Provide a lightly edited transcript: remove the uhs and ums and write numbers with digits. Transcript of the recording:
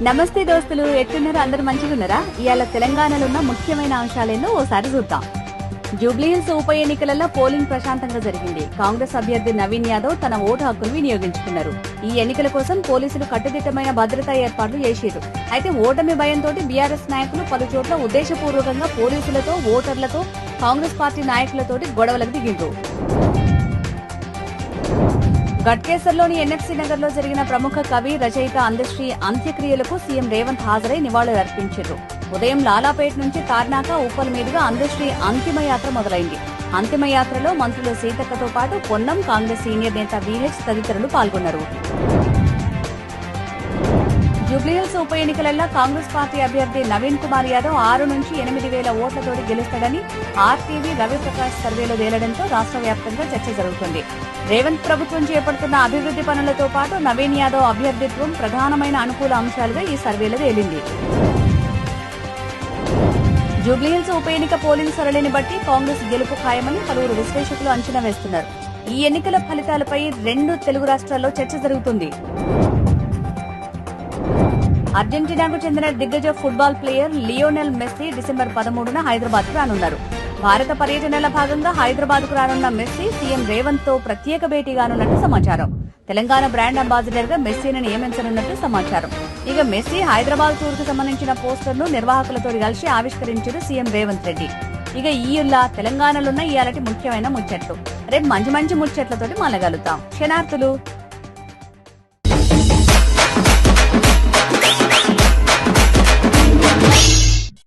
నమస్తే దోస్తులు, ఎట్లున్నారు? అందరూ మంచిగున్నారా? ఇవాళ తెలంగాణలో ఉన్న ముఖ్యమైన అంశాలేందో ఓసారి చూద్దాం. జూబ్లీహిల్స్ ఉప ఎన్నికలలో పోలింగ్ ప్రశాంతంగా జరిగింది. కాంగ్రెస్ అభ్యర్థి నవీన్ యాదవ్ తన ఓటు హక్కును వినియోగించుకున్నారు. ఈ ఎన్నికల కోసం పోలీసులు కట్టుదిట్టమైన భద్రతా ఏర్పాట్లు చేశారు. అయితే ఓటమి భయంతో బీఆర్ఎస్ నాయకులు పలు చోట్ల ఉద్దేశపూర్వకంగా పోలీసులతో, ఓటర్లతో, కాంగ్రెస్ పార్టీ నాయకులతోటి గొడవలకు దిగిండ్రు. గట్కేసర్లోని ఎన్ఎఫ్సీ నగర్ లో జరిగిన ప్రముఖ కవి, రచయిత అందశ్రీ అంత్యక్రియలకు సీఎం రేవంత్ హాజరై నివాళులర్పించారు. ఉదయం లాలాపేట నుంచి తార్నాక, ఉప్పల్ మీదుగా అందశ్రీ అంతిమయాత్ర మొదలైంది. అంతిమయాత్రలో మంత్రులు సీతక్కతో పాటు పొన్నం, కాంగ్రెస్ సీనియర్ నేత వీహెచ్ తదితరులు పాల్గొన్నారు. జూబ్లీహిల్స్ ఉప ఎన్నికలలో కాంగ్రెస్ పార్టీ అభ్యర్థి నవీన్ కుమార్ యాదవ్ 6 నుంచి 8,000 ఓట్లతోటి గెలుస్తాడని ఆర్టీవీ రవిప్రకాష్ సర్వేలో తేలడంతో రాష్ట్ర వ్యాప్తంగా చర్చ జరుగుతుంది. రేవంత్ ప్రభుత్వం చేపడుతున్న అభివృద్ధి పనులతో పాటు నవీన్ యాదవ్ అభ్యర్థిత్వం ప్రధానమైన అనుకూల అంశాలుగా ఈ సర్వేలో తేలింది. జూబ్లీహిల్స్ ఉప ఎన్నిక పోలింగ్ సరళిని బట్టి కాంగ్రెస్ గెలుపు ఖాయమని పలువురు విశ్లేషకులు అంచనా వేస్తున్నారు. ఈ ఎన్నికల ఫలితాలపై 2 తెలుగు రాష్ట్రాల్లో చర్చ జరుగుతుంది. అర్జెంటీనాకు చెందిన దిగ్గజ football player Lionel Messi December 13న హైదరాబాద్ కు రానున్నారు. భారత పర్యటనల భాగంగా హైదరాబాద్ కు రానున్న మెస్సీ సీఎం రేవంత్ తో ప్రత్యేక భేటీ కానున్నట్టు సమాచారం. తెలంగాణ బ్రాండ్ అంబాసిడర్ గా మెస్సీని నియమించనున్నట్టు సమాచారం. ఇక మెస్సీ హైదరాబాద్ టూర్ కు సంబంధించిన పోస్టర్ ను నిర్వాహకులతో కలిసి ఆవిష్కరించారు సీఎం రేవంత్ రెడ్డి. ఇక ఈయుల్లా తెలంగాణలోన్న ఇయాలటి ముఖ్యమైన ముచ్చట్లు. రేపు మంచి ముచ్చట్లతోటి మళ్ళగలుగుతాం. క్షణార్థులు.